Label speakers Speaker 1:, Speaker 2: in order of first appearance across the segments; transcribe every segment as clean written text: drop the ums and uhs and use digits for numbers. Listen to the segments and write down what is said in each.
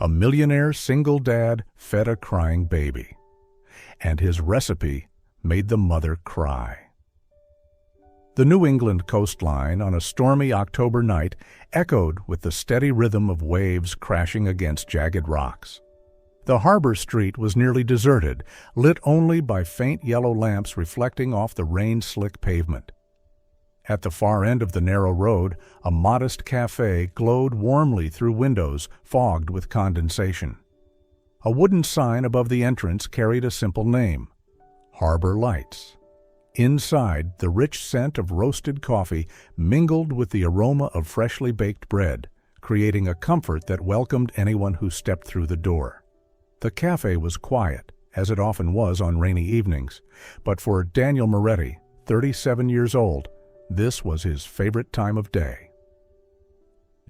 Speaker 1: A millionaire single dad fed a crying baby, and his recipe made the mother cry. The New England coastline on a stormy October night echoed with the steady rhythm of waves crashing against jagged rocks. The harbor street was nearly deserted, lit only by faint yellow lamps reflecting off the rain-slick pavement. At the far end of the narrow road, a modest café glowed warmly through windows fogged with condensation. A wooden sign above the entrance carried a simple name: Harbor Lights. Inside, the rich scent of roasted coffee mingled with the aroma of freshly baked bread, creating a comfort that welcomed anyone who stepped through the door. The café was quiet, as it often was on rainy evenings, but for Daniel Moretti, 37 years old, this was his favorite time of day.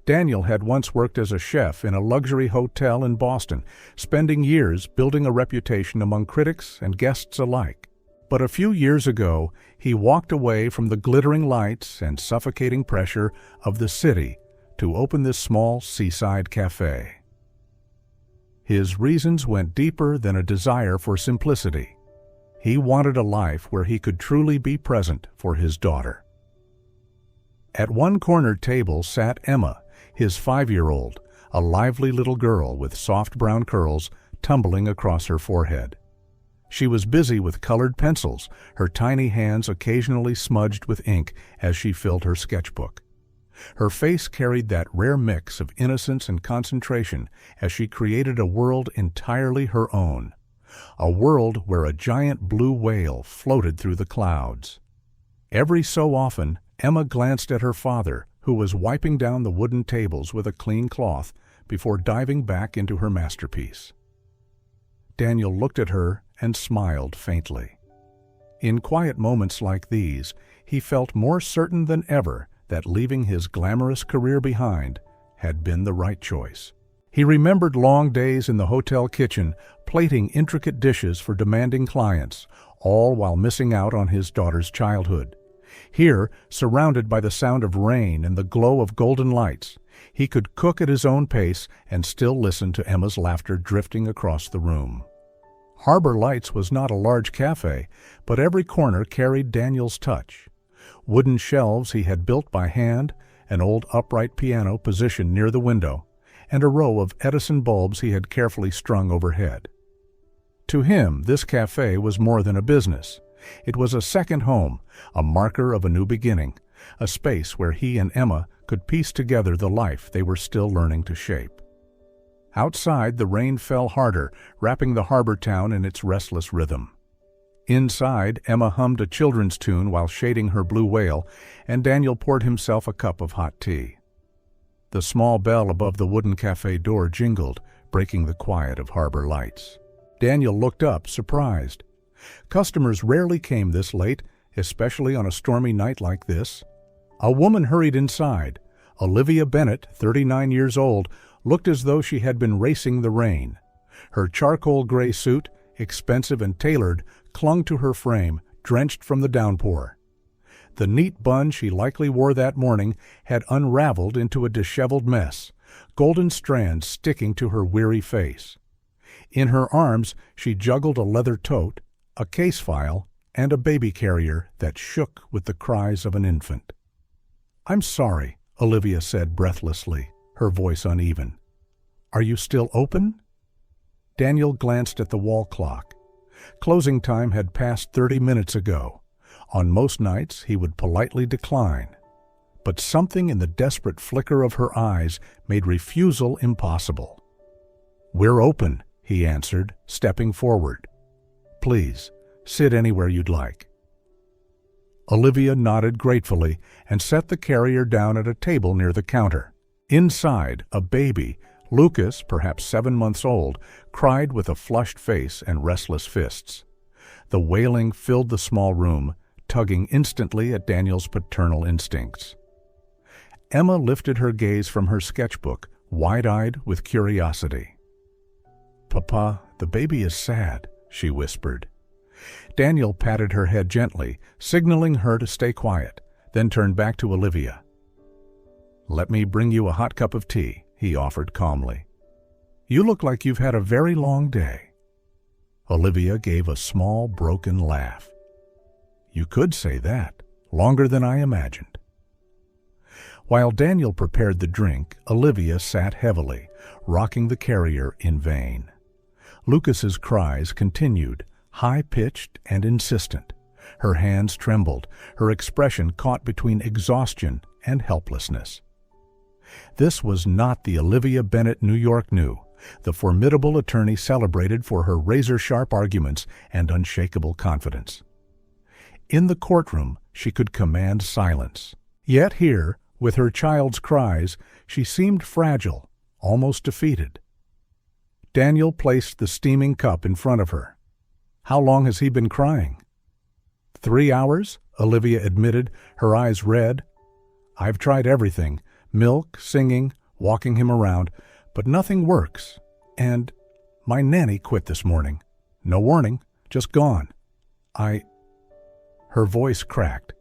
Speaker 1: Daniel had once worked as a chef in a luxury hotel in Boston, spending years building a reputation among critics and guests alike. But a few years ago, he walked away from the glittering lights and suffocating pressure of the city to open this small seaside café. His reasons went deeper than a desire for simplicity. He wanted a life where he could truly be present for his daughter. At one corner table sat Emma, his 5-year-old, a lively little girl with soft brown curls tumbling across her forehead. She was busy with colored pencils, her tiny hands occasionally smudged with ink as she filled her sketchbook. Her face carried that rare mix of innocence and concentration as she created a world entirely her own, a world where a giant blue whale floated through the clouds. Every so often, Emma glanced at her father, who was wiping down the wooden tables with a clean cloth before diving back into her masterpiece. Daniel looked at her and smiled faintly. In quiet moments like these, he felt more certain than ever that leaving his glamorous career behind had been the right choice. He remembered long days in the hotel kitchen, plating intricate dishes for demanding clients, all while missing out on his daughter's childhood. Here, surrounded by the sound of rain and the glow of golden lights, he could cook at his own pace and still listen to Emma's laughter drifting across the room. Harbor Lights was not a large cafe, but every corner carried Daniel's touch. Wooden shelves he had built by hand, an old upright piano positioned near the window, and a row of Edison bulbs he had carefully strung overhead. To him, this cafe was more than a business. It was a second home, a marker of a new beginning, a space where he and Emma could piece together the life they were still learning to shape. Outside, the rain fell harder, wrapping the harbor town in its restless rhythm. Inside, Emma hummed a children's tune while shading her blue whale, and Daniel poured himself a cup of hot tea. The small bell above the wooden cafe door jingled, breaking the quiet of Harbor Lights. Daniel looked up, surprised. Customers rarely came this late, especially on a stormy night like this. A woman hurried inside. Olivia Bennett, 39 years old, looked as though she had been racing the rain. Her charcoal gray suit, expensive and tailored, clung to her frame, drenched from the downpour. The neat bun she likely wore that morning had unraveled into a disheveled mess, golden strands sticking to her weary face. In her arms, she juggled a leather tote, a case file, and a baby carrier that shook with the cries of an infant. "I'm sorry," Olivia said breathlessly, her voice uneven. "Are you still open?" Daniel glanced at the wall clock. Closing time had passed 30 minutes ago. On most nights, he would politely decline. But something in the desperate flicker of her eyes made refusal impossible. "We're open," he answered, stepping forward. "Please, sit anywhere you'd like." Olivia nodded gratefully and set the carrier down at a table near the counter. Inside, a baby, Lucas, perhaps 7 months old, cried with a flushed face and restless fists. The wailing filled the small room, tugging instantly at Daniel's paternal instincts. Emma lifted her gaze from her sketchbook, wide-eyed with curiosity. "Papa, the baby is sad," she whispered. Daniel patted her head gently, signaling her to stay quiet, then turned back to Olivia. "Let me bring you a hot cup of tea," he offered calmly. You look like you've had a very long day." Olivia gave a small, broken laugh. "You could say that. Longer than I imagined." While Daniel prepared the drink, Olivia sat heavily, rocking the carrier in vain. Lucas's cries continued, high-pitched and insistent. Her hands trembled, her expression caught between exhaustion and helplessness. This was not the Olivia Bennett New York knew, the formidable attorney celebrated for her razor-sharp arguments and unshakable confidence. In the courtroom, she could command silence. Yet here, with her child's cries, she seemed fragile, almost defeated. Daniel placed the steaming cup in front of her. "How long has he been crying?" 3 hours, Olivia admitted, her eyes red. "I've tried everything, milk, singing, walking him around, but nothing works. And my nanny quit this morning. No warning, just gone. Her voice cracked.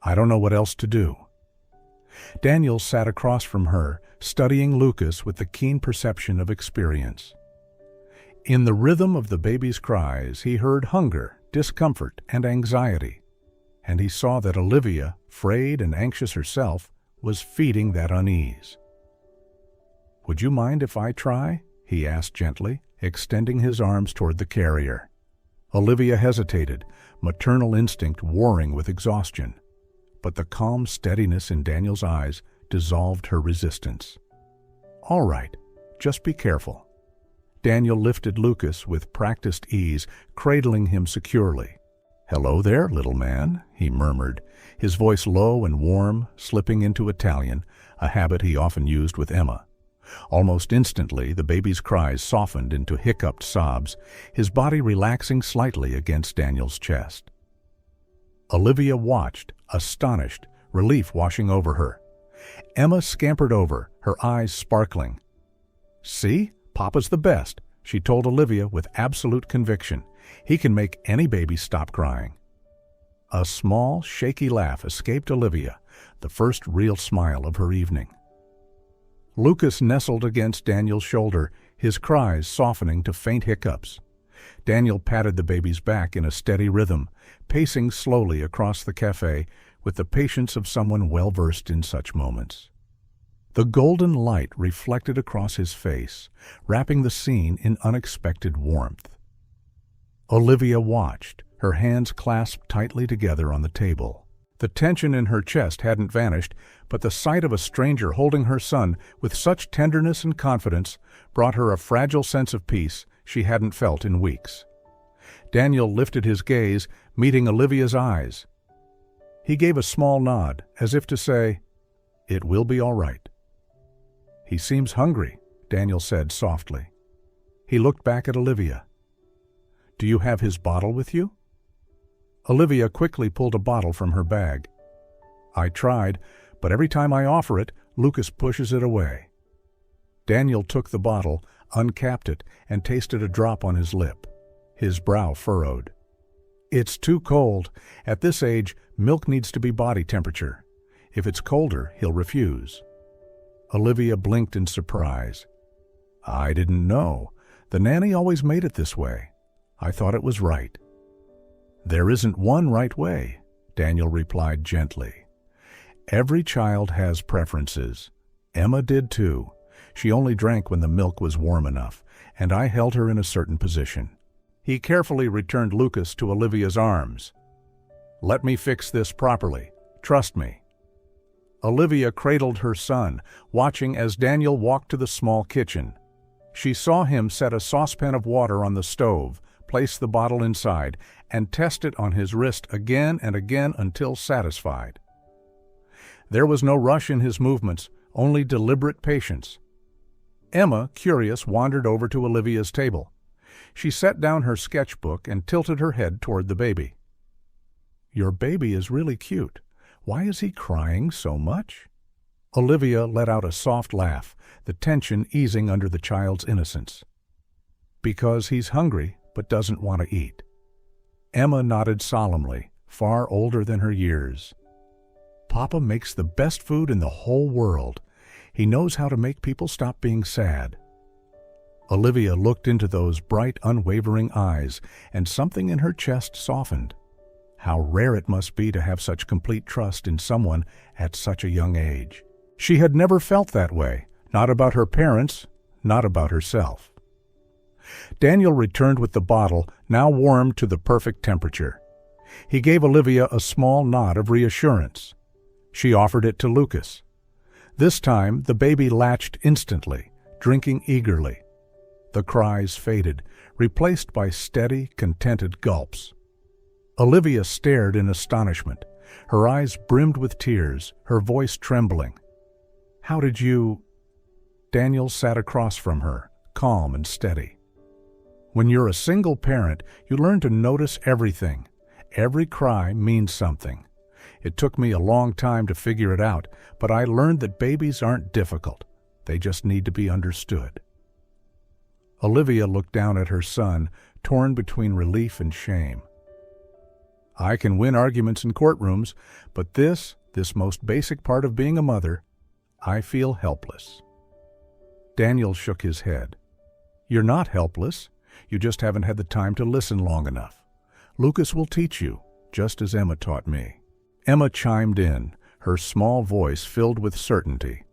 Speaker 1: "I don't know what else to do." Daniel sat across from her, studying Lucas with the keen perception of experience. In the rhythm of the baby's cries, he heard hunger, discomfort, and anxiety, and he saw that Olivia, frayed and anxious herself, was feeding that unease. "Would you mind if I try?" he asked gently, extending his arms toward the carrier. Olivia hesitated, maternal instinct warring with exhaustion, but the calm steadiness in Daniel's eyes dissolved her resistance. "All right, just be careful." Daniel lifted Lucas with practiced ease, cradling him securely. "Hello there, little man," he murmured, his voice low and warm, slipping into Italian, a habit he often used with Emma. Almost instantly, the baby's cries softened into hiccuped sobs, his body relaxing slightly against Daniel's chest. Olivia watched, astonished, relief washing over her. Emma scampered over, her eyes sparkling. "See? Papa's the best," she told Olivia with absolute conviction. "He can make any baby stop crying." A small, shaky laugh escaped Olivia, the first real smile of her evening. Lucas nestled against Daniel's shoulder, his cries softening to faint hiccups. Daniel patted the baby's back in a steady rhythm, pacing slowly across the café with the patience of someone well-versed in such moments. The golden light reflected across his face, wrapping the scene in unexpected warmth. Olivia watched, her hands clasped tightly together on the table. The tension in her chest hadn't vanished, but the sight of a stranger holding her son with such tenderness and confidence brought her a fragile sense of peace she hadn't felt in weeks. Daniel lifted his gaze, meeting Olivia's eyes. He gave a small nod, as if to say, "It will be all right." "He seems hungry," Daniel said softly. He looked back at Olivia. "Do you have his bottle with you?" Olivia quickly pulled a bottle from her bag. "I tried, but every time I offer it, Lucas pushes it away." Daniel took the bottle, uncapped it, and tasted a drop on his lip. His brow furrowed. "It's too cold. At this age, milk needs to be body temperature. If it's colder, he'll refuse." Olivia blinked in surprise. "I didn't know. The nanny always made it this way. I thought it was right." "There isn't one right way," Daniel replied gently. "Every child has preferences. Emma did too. She only drank when the milk was warm enough, and I held her in a certain position." He carefully returned Lucas to Olivia's arms. "Let me fix this properly. Trust me." Olivia cradled her son, watching as Daniel walked to the small kitchen. She saw him set a saucepan of water on the stove, place the bottle inside, and test it on his wrist again and again until satisfied. There was no rush in his movements, only deliberate patience. Emma, curious, wandered over to Olivia's table. She set down her sketchbook and tilted her head toward the baby. "Your baby is really cute. Why is he crying so much?" Olivia let out a soft laugh, the tension easing under the child's innocence. "Because he's hungry, but doesn't want to eat." Emma nodded solemnly, far older than her years. "Papa makes the best food in the whole world. He knows how to make people stop being sad." Olivia looked into those bright, unwavering eyes, and something in her chest softened. How rare it must be to have such complete trust in someone at such a young age. She had never felt that way, not about her parents, not about herself. Daniel returned with the bottle, now warmed to the perfect temperature. He gave Olivia a small nod of reassurance. She offered it to Lucas. This time, the baby latched instantly, drinking eagerly. The cries faded, replaced by steady, contented gulps. Olivia stared in astonishment. Her eyes brimmed with tears, her voice trembling. "How did you—" Daniel sat across from her, calm and steady. When you're a single parent, you learn to notice everything. Every cry means something. It took me a long time to figure it out, but I learned that babies aren't difficult. They just need to be understood. Olivia looked down at her son, torn between relief and shame. I can win arguments in courtrooms, but this most basic part of being a mother, I feel helpless. Daniel shook his head. You're not helpless. You just haven't had the time to listen long enough. Lucas will teach you, just as Emma taught me. Emma chimed in, her small voice filled with certainty.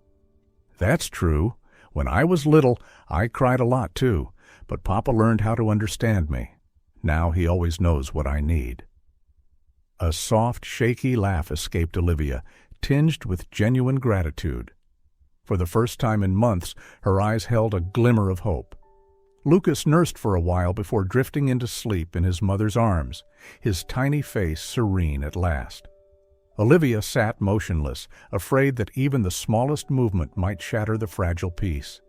Speaker 1: That's true. When I was little, I cried a lot too, but Papa learned how to understand me. Now he always knows what I need. A soft, shaky laugh escaped Olivia, tinged with genuine gratitude. For the first time in months, her eyes held a glimmer of hope. Lucas nursed for a while before drifting into sleep in his mother's arms, his tiny face serene at last. Olivia sat motionless, afraid that even the smallest movement might shatter the fragile peace.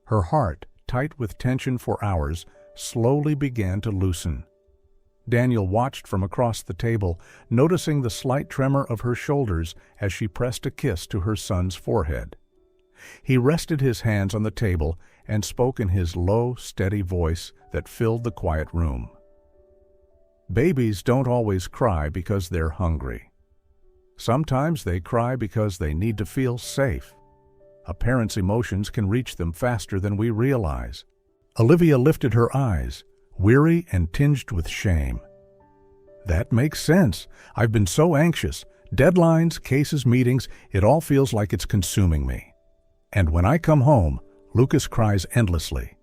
Speaker 1: Her heart, tight with tension for hours, slowly began to loosen. Daniel watched from across the table, noticing the slight tremor of her shoulders as she pressed a kiss to her son's forehead. He rested his hands on the table and spoke in his low, steady voice that filled the quiet room. Babies don't always cry because they're hungry. Sometimes they cry because they need to feel safe. A parent's emotions can reach them faster than we realize. Olivia lifted her eyes, weary and tinged with shame. That makes sense. I've been so anxious. Deadlines, cases, meetings, it all feels like it's consuming me. And when I come home, Lucas cries endlessly.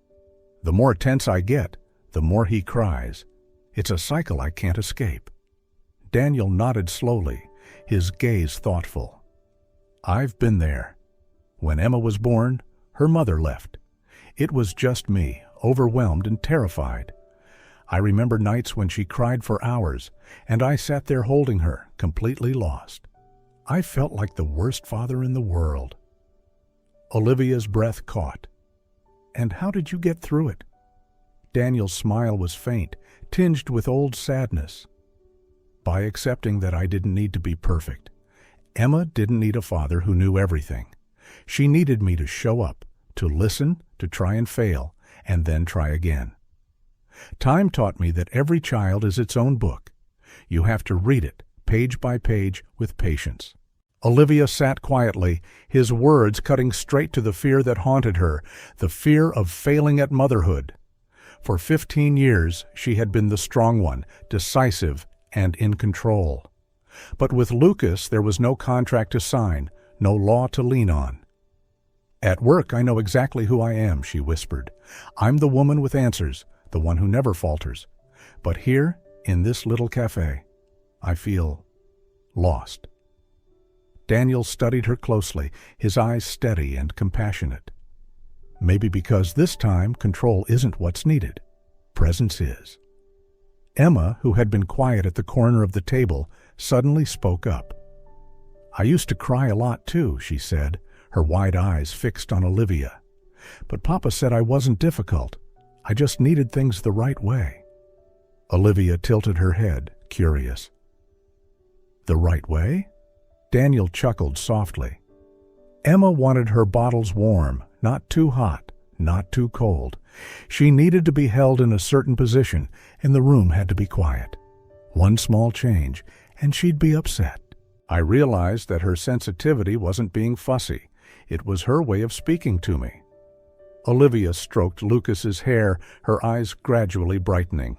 Speaker 1: The more tense I get, the more he cries. It's a cycle I can't escape. Daniel nodded slowly, his gaze thoughtful. I've been there. When Emma was born, her mother left. It was just me, overwhelmed and terrified. I remember nights when she cried for hours, and I sat there holding her, completely lost. I felt like the worst father in the world. Olivia's breath caught. And how did you get through it? Daniel's smile was faint, tinged with old sadness. By accepting that I didn't need to be perfect. Emma didn't need a father who knew everything. She needed me to show up, to listen, to try and fail, and then try again. Time taught me that every child is its own book. You have to read it, page by page, with patience. Olivia sat quietly, his words cutting straight to the fear that haunted her, the fear of failing at motherhood. For 15 years, she had been the strong one, decisive, and in control. But with Lucas, there was no contract to sign, no law to lean on. At work, I know exactly who I am, she whispered. I'm the woman with answers, the one who never falters. But here, in this little café, I feel lost. Daniel studied her closely, his eyes steady and compassionate. Maybe because this time control isn't what's needed. Presence is. Emma, who had been quiet at the corner of the table, suddenly spoke up. I used to cry a lot too, she said, her wide eyes fixed on Olivia. But Papa said I wasn't difficult. I just needed things the right way. Olivia tilted her head, curious. The right way? Daniel chuckled softly. Emma wanted her bottles warm, not too hot, not too cold. She needed to be held in a certain position, and the room had to be quiet. One small change, and she'd be upset. I realized that her sensitivity wasn't being fussy. It was her way of speaking to me. Olivia stroked Lucas's hair, her eyes gradually brightening.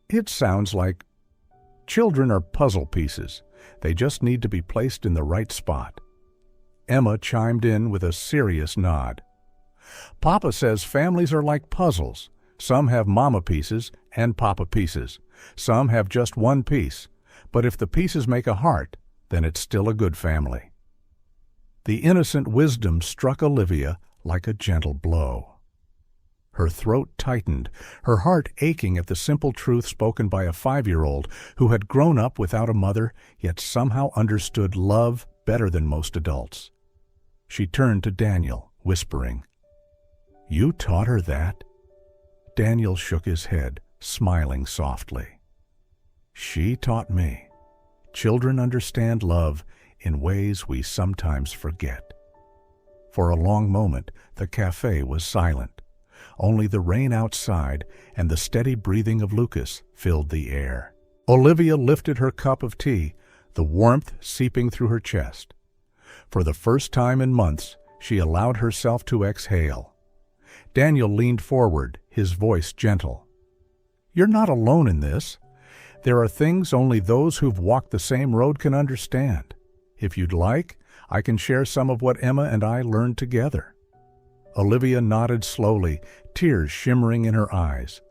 Speaker 1: It sounds like children are puzzle pieces. They just need to be placed in the right spot. Emma chimed in with a serious nod. Papa says families are like puzzles. Some have mama pieces and papa pieces. Some have just one piece. But if the pieces make a heart, then it's still a good family. The innocent wisdom struck Olivia like a gentle blow. Her throat tightened, her heart aching at the simple truth spoken by a 5-year-old who had grown up without a mother, yet somehow understood love better than most adults. She turned to Daniel, whispering, "You taught her that?" Daniel shook his head, smiling softly. "She taught me. Children understand love in ways we sometimes forget." For a long moment, the café was silent. Only the rain outside and the steady breathing of Lucas filled the air. Olivia lifted her cup of tea, the warmth seeping through her chest. For the first time in months, she allowed herself to exhale. Daniel leaned forward, his voice gentle. "You're not alone in this. There are things only those who've walked the same road can understand. If you'd like, I can share some of what Emma and I learned together." Olivia nodded slowly, tears shimmering in her eyes.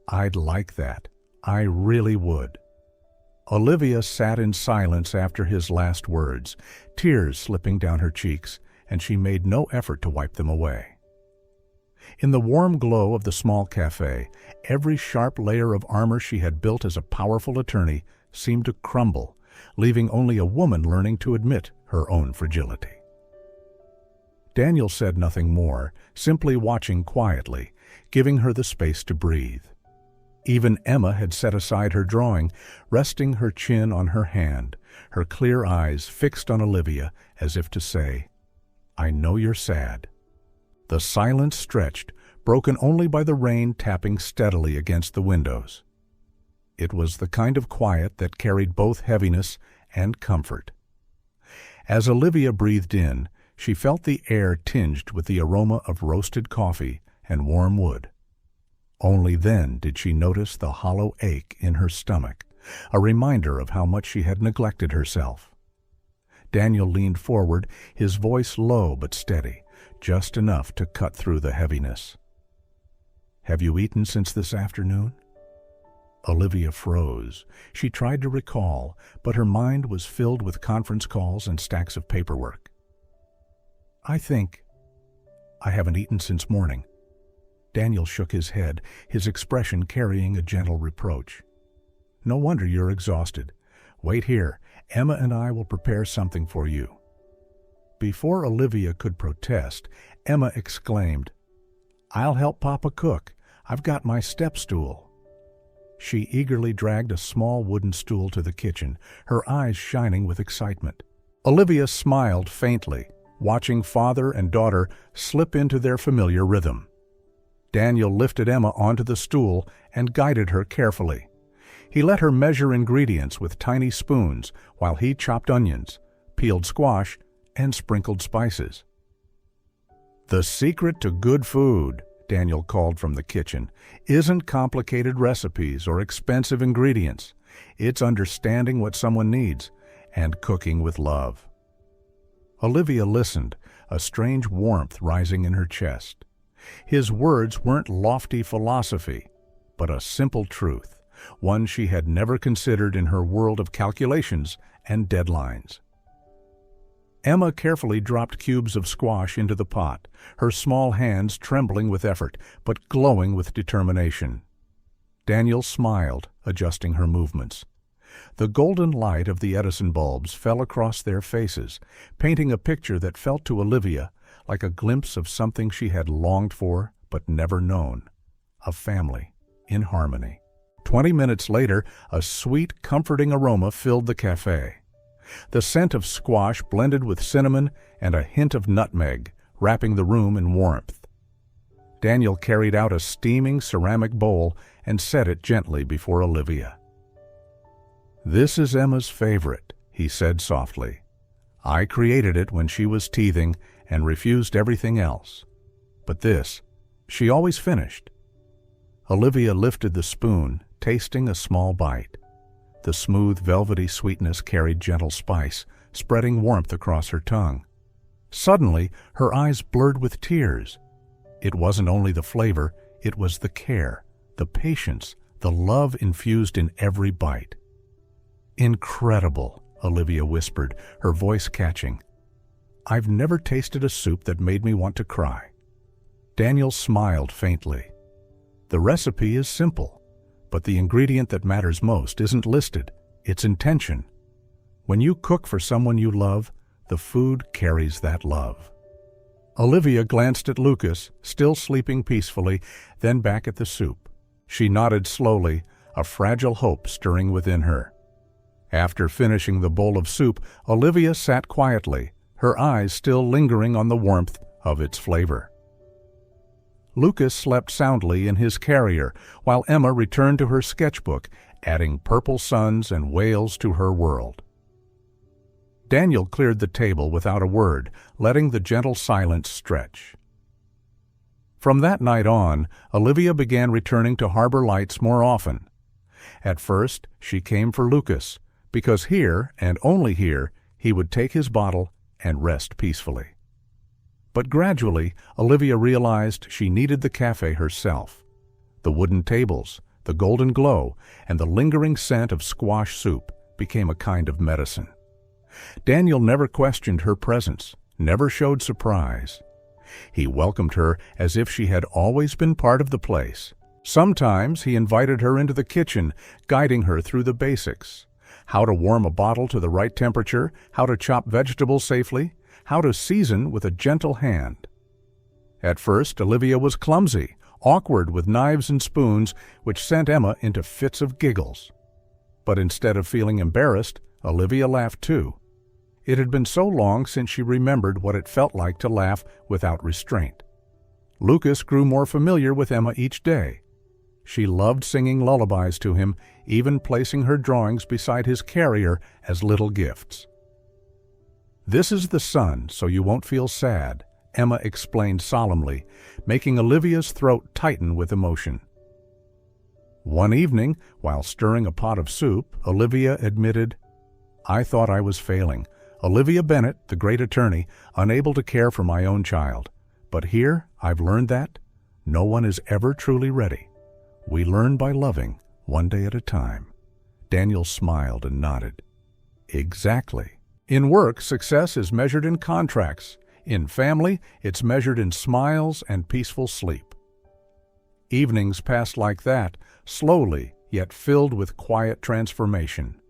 Speaker 1: "I'd like that. I really would." Olivia sat in silence after his last words, tears slipping down her cheeks, and she made no effort to wipe them away. In the warm glow of the small café, every sharp layer of armor she had built as a powerful attorney seemed to crumble, leaving only a woman learning to admit her own fragility. Daniel said nothing more, simply watching quietly, giving her the space to breathe. Even Emma had set aside her drawing, resting her chin on her hand, her clear eyes fixed on Olivia as if to say, "I know you're sad." The silence stretched, broken only by the rain tapping steadily against the windows. It was the kind of quiet that carried both heaviness and comfort. As Olivia breathed in, she felt the air tinged with the aroma of roasted coffee and warm wood. Only then did she notice the hollow ache in her stomach, a reminder of how much she had neglected herself. Daniel leaned forward, his voice low but steady, just enough to cut through the heaviness. "Have you eaten since this afternoon?" Olivia froze. She tried to recall, but her mind was filled with conference calls and stacks of paperwork. I haven't eaten since morning." Daniel shook his head, his expression carrying a gentle reproach. "No wonder you're exhausted. Wait here. Emma and I will prepare something for you." Before Olivia could protest, Emma exclaimed, "I'll help Papa cook. I've got my step stool." She eagerly dragged a small wooden stool to the kitchen, her eyes shining with excitement. Olivia smiled faintly, watching father and daughter slip into their familiar rhythm. Daniel lifted Emma onto the stool and guided her carefully. He let her measure ingredients with tiny spoons while he chopped onions, peeled squash, and sprinkled spices. "The secret to good food," Daniel called from the kitchen, "isn't complicated recipes or expensive ingredients. It's understanding what someone needs and cooking with love." Olivia listened, a strange warmth rising in her chest. His words weren't lofty philosophy, but a simple truth, one she had never considered in her world of calculations and deadlines. Emma carefully dropped cubes of squash into the pot, her small hands trembling with effort, but glowing with determination. Daniel smiled, adjusting her movements. The golden light of the Edison bulbs fell across their faces, painting a picture that felt to Olivia like a glimpse of something she had longed for but never known, a family in harmony. 20 minutes later, a sweet, comforting aroma filled the café. The scent of squash blended with cinnamon and a hint of nutmeg, wrapping the room in warmth. Daniel carried out a steaming ceramic bowl and set it gently before Olivia. "This is Emma's favorite," he said softly. "I created it when she was teething and refused everything else. But this, she always finished. Olivia lifted the spoon, tasting a small bite. The smooth, velvety sweetness carried gentle spice, spreading warmth across her tongue. Suddenly, her eyes blurred with tears. It wasn't only the flavor, it was the care, the patience, the love infused in every bite. "Incredible," Olivia whispered, her voice catching. "I've never tasted a soup that made me want to cry." Daniel smiled faintly. "The recipe is simple, but the ingredient that matters most isn't listed, it's intention. When you cook for someone you love, the food carries that love." Olivia glanced at Lucas, still sleeping peacefully, then back at the soup. She nodded slowly, a fragile hope stirring within her. After finishing the bowl of soup, Olivia sat quietly, her eyes still lingering on the warmth of its flavor. Lucas slept soundly in his carrier, while Emma returned to her sketchbook, adding purple suns and whales to her world. Daniel cleared the table without a word, letting the gentle silence stretch. From that night on, Olivia began returning to Harbor Lights more often. At first, she came for Lucas, because here, and only here, he would take his bottle and rest peacefully. But gradually, Olivia realized she needed the café herself. The wooden tables, the golden glow, and the lingering scent of squash soup became a kind of medicine. Daniel never questioned her presence, never showed surprise. He welcomed her as if she had always been part of the place. Sometimes he invited her into the kitchen, guiding her through the basics. How to warm a bottle to the right temperature, how to chop vegetables safely, how to season with a gentle hand. At first, Olivia was clumsy, awkward with knives and spoons, which sent Emma into fits of giggles. But instead of feeling embarrassed, Olivia laughed too. It had been so long since she remembered what it felt like to laugh without restraint. Lucas grew more familiar with Emma each day. She loved singing lullabies to him, even placing her drawings beside his carrier as little gifts. "This is the sun, so you won't feel sad," Emma explained solemnly, making Olivia's throat tighten with emotion. One evening, while stirring a pot of soup, Olivia admitted, "I thought I was failing. Olivia Bennett, the great attorney, unable to care for my own child. But here, I've learned that no one is ever truly ready. We learn by loving, one day at a time." Daniel smiled and nodded. "Exactly. In work, success is measured in contracts. In family, it's measured in smiles and peaceful sleep." Evenings passed like that, slowly, yet filled with quiet transformation.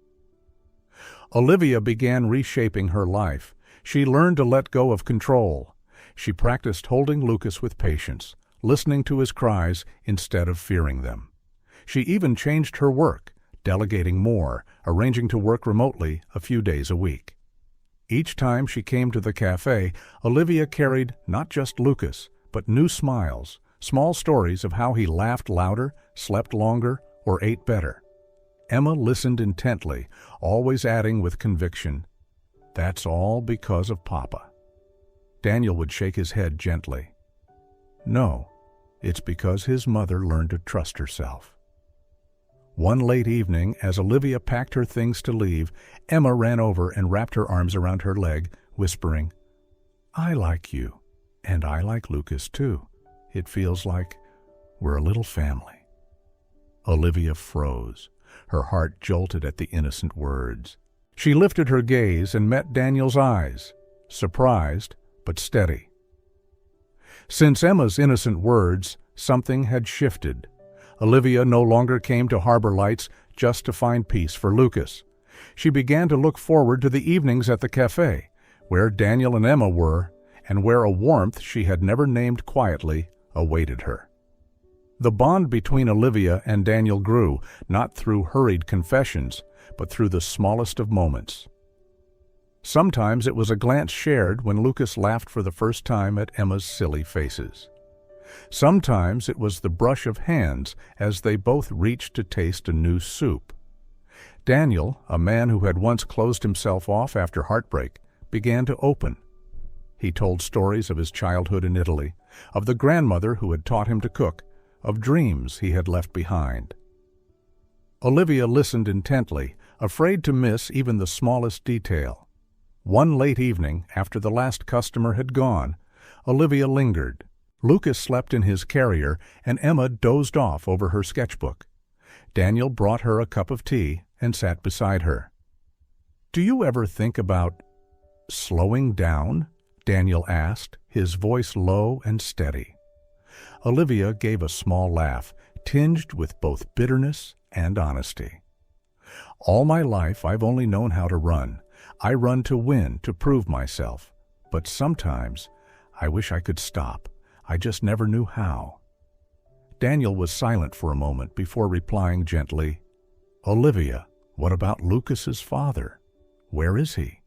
Speaker 1: Olivia began reshaping her life. She learned to let go of control. She practiced holding Lucas with patience, listening to his cries instead of fearing them. She even changed her work, delegating more, arranging to work remotely a few days a week. Each time she came to the café, Olivia carried not just Lucas, but new smiles, small stories of how he laughed louder, slept longer, or ate better. Emma listened intently, always adding with conviction, "That's all because of Papa." Daniel would shake his head gently. "No, it's because his mother learned to trust herself." One late evening, as Olivia packed her things to leave, Emma ran over and wrapped her arms around her leg, whispering, "I like you, and I like Lucas too. It feels like we're a little family." Olivia froze. Her heart jolted at the innocent words. She lifted her gaze and met Daniel's eyes, surprised but steady. Since Emma's innocent words, something had shifted. Olivia no longer came to Harbor Lights just to find peace for Lucas. She began to look forward to the evenings at the café, where Daniel and Emma were, and where a warmth she had never named quietly awaited her. The bond between Olivia and Daniel grew, not through hurried confessions, but through the smallest of moments. Sometimes it was a glance shared when Lucas laughed for the first time at Emma's silly faces. Sometimes it was the brush of hands as they both reached to taste a new soup. Daniel, a man who had once closed himself off after heartbreak, began to open. He told stories of his childhood in Italy, of the grandmother who had taught him to cook, of dreams he had left behind. Olivia listened intently, afraid to miss even the smallest detail. One late evening, after the last customer had gone, Olivia lingered. Lucas slept in his carrier, and Emma dozed off over her sketchbook. Daniel brought her a cup of tea and sat beside her. "Do you ever think about slowing down?" Daniel asked, his voice low and steady. Olivia gave a small laugh, tinged with both bitterness and honesty. "All my life I've only known how to run. I run to win, to prove myself. But sometimes I wish I could stop. I just never knew how." Daniel was silent for a moment before replying gently, "Olivia, what about Lucas's father? Where is he?"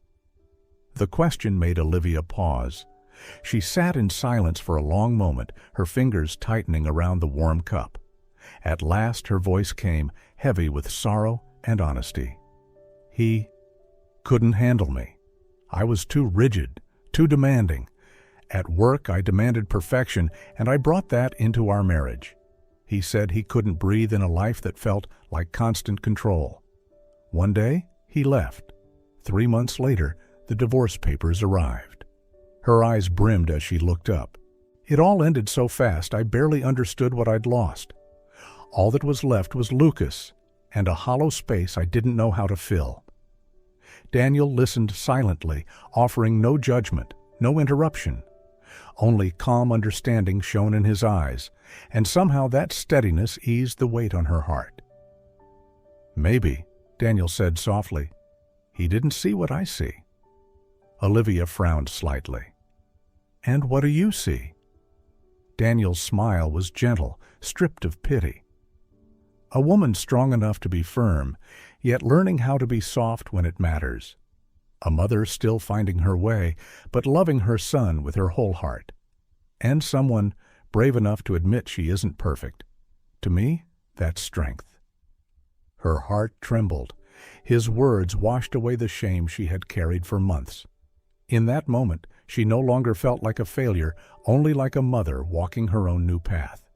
Speaker 1: The question made Olivia pause. She sat in silence for a long moment, her fingers tightening around the warm cup. At last her voice came, heavy with sorrow and honesty. "He couldn't handle me. I was too rigid, too demanding. At work I demanded perfection, and I brought that into our marriage. He said he couldn't breathe in a life that felt like constant control. One day, he left. 3 months later, the divorce papers arrived." Her eyes brimmed as she looked up. "It all ended so fast I barely understood what I'd lost. All that was left was Lucas, and a hollow space I didn't know how to fill." Daniel listened silently, offering no judgment, no interruption. Only calm understanding shone in his eyes, and somehow that steadiness eased the weight on her heart. "Maybe," Daniel said softly, "he didn't see what I see." Olivia frowned slightly. "And what do you see?" Daniel's smile was gentle, stripped of pity. "A woman strong enough to be firm, yet learning how to be soft when it matters. A mother still finding her way, but loving her son with her whole heart. And someone brave enough to admit she isn't perfect. To me, that's strength." Her heart trembled. His words washed away the shame she had carried for months. In that moment, she no longer felt like a failure, only like a mother walking her own new path.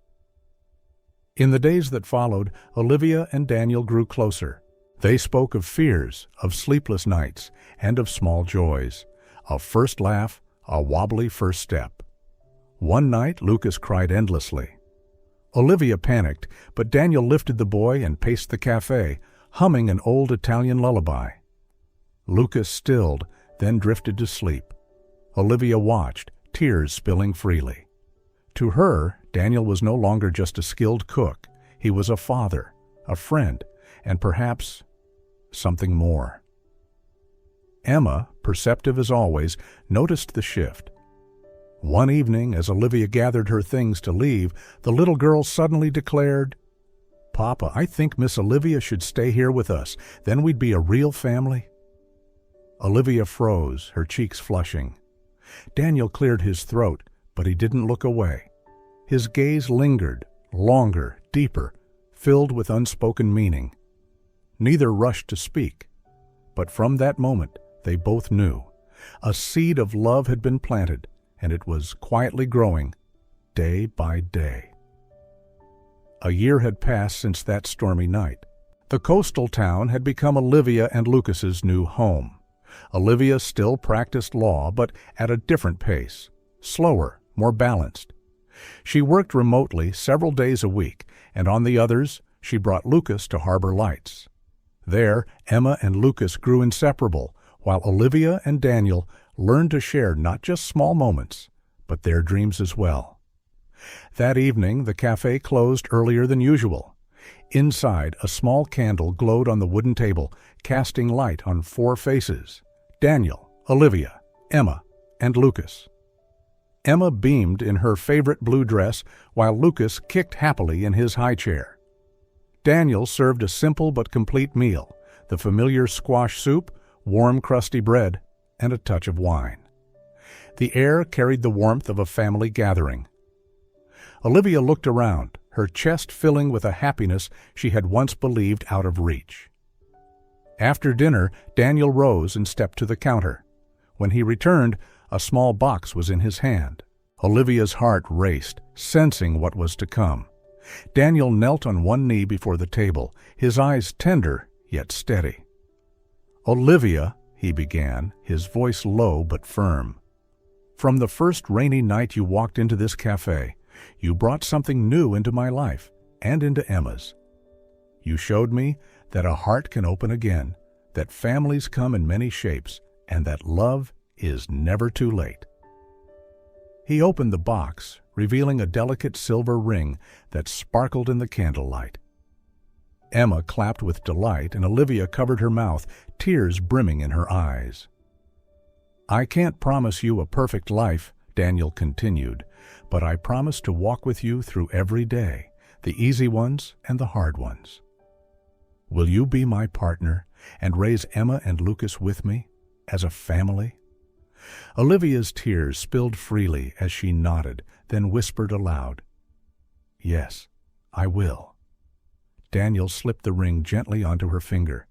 Speaker 1: In the days that followed, Olivia and Daniel grew closer. They spoke of fears, of sleepless nights, and of small joys. A first laugh, a wobbly first step. One night, Lucas cried endlessly. Olivia panicked, but Daniel lifted the boy and paced the café, humming an old Italian lullaby. Lucas stilled, then drifted to sleep. Olivia watched, tears spilling freely. To her, Daniel was no longer just a skilled cook. He was a father, a friend, and perhaps something more. Emma, perceptive as always, noticed the shift. One evening, as Olivia gathered her things to leave, the little girl suddenly declared, "Papa, I think Miss Olivia should stay here with us. Then we'd be a real family." Olivia froze, her cheeks flushing. Daniel cleared his throat, but he didn't look away. His gaze lingered, longer, deeper, filled with unspoken meaning. Neither rushed to speak, but from that moment they both knew. A seed of love had been planted, and it was quietly growing, day by day. A year had passed since that stormy night. The coastal town had become Olivia and Lucas's new home. Olivia still practiced law, but at a different pace, slower, more balanced. She worked remotely several days a week, and on the others, she brought Lucas to Harbor Lights. There, Emma and Lucas grew inseparable, while Olivia and Daniel learned to share not just small moments, but their dreams as well. That evening, the café closed earlier than usual. Inside, a small candle glowed on the wooden table, casting light on 4 faces: Daniel, Olivia, Emma, and Lucas. Emma beamed in her favorite blue dress, while Lucas kicked happily in his high chair. Daniel served a simple but complete meal: the familiar squash soup, warm crusty bread, and a touch of wine. The air carried the warmth of a family gathering. Olivia looked around, her chest filling with a happiness she had once believed out of reach. After dinner, Daniel rose and stepped to the counter. When he returned, A small box was in his hand. Olivia's heart raced, sensing what was to come. Daniel knelt on one knee before the table, his eyes tender yet steady. "Olivia," he began, his voice low but firm. "From the first rainy night you walked into this café, you brought something new into my life and into Emma's. You showed me that a heart can open again, that families come in many shapes, and that love is never too late." He opened the box, revealing a delicate silver ring that sparkled in the candlelight. Emma clapped with delight, and Olivia covered her mouth, tears brimming in her eyes. "I can't promise you a perfect life," Daniel continued, "but I promise to walk with you through every day, the easy ones and the hard ones. Will you be my partner and raise Emma and Lucas with me, as a family?" Olivia's tears spilled freely as she nodded, then whispered aloud, "Yes, I will." Daniel slipped the ring gently onto her finger.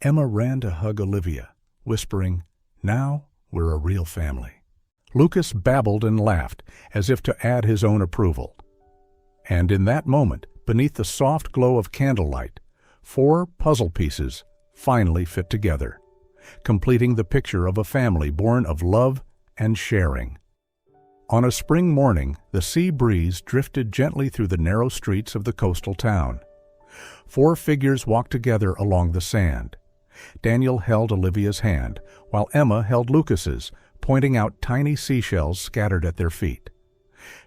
Speaker 1: Emma ran to hug Olivia, whispering, "Now we're a real family." Lucas babbled and laughed, as if to add his own approval. And in that moment, beneath the soft glow of candlelight, 4 puzzle pieces finally fit together, completing the picture of a family born of love and sharing. On a spring morning, the sea breeze drifted gently through the narrow streets of the coastal town. 4 figures walked together along the sand. Daniel held Olivia's hand, while Emma held Lucas's, pointing out tiny seashells scattered at their feet.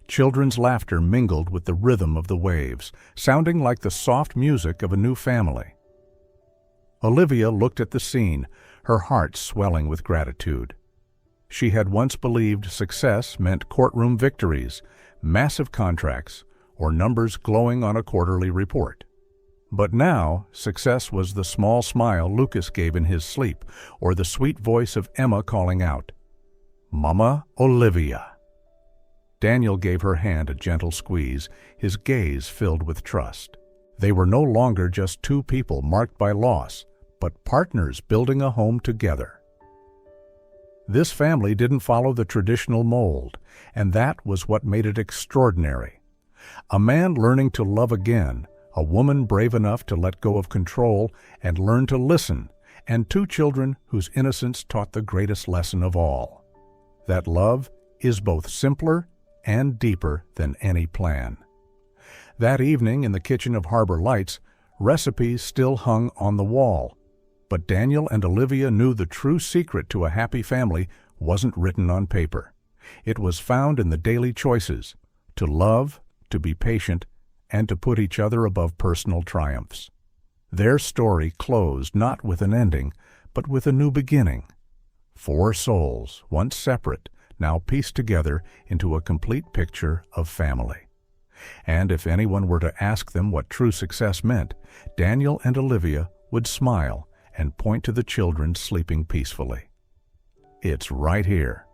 Speaker 1: Children's laughter mingled with the rhythm of the waves, sounding like the soft music of a new family. Olivia looked at the scene, her heart swelling with gratitude. She had once believed success meant courtroom victories, massive contracts, or numbers glowing on a quarterly report. But now, success was the small smile Lucas gave in his sleep, or the sweet voice of Emma calling out, "Mama Olivia." Daniel gave her hand a gentle squeeze, his gaze filled with trust. They were no longer just 2 people marked by loss, but partners building a home together. This family didn't follow the traditional mold, and that was what made it extraordinary. A man learning to love again, a woman brave enough to let go of control and learn to listen, and 2 children whose innocence taught the greatest lesson of all: that love is both simpler and deeper than any plan. That evening in the kitchen of Harbor Lights, recipes still hung on the wall, but Daniel and Olivia knew the true secret to a happy family wasn't written on paper. It was found in the daily choices: to love, to be patient, and to put each other above personal triumphs. Their story closed not with an ending, but with a new beginning. 4 souls, once separate, now pieced together into a complete picture of family. And if anyone were to ask them what true success meant, Daniel and Olivia would smile and point to the children sleeping peacefully. It's right here,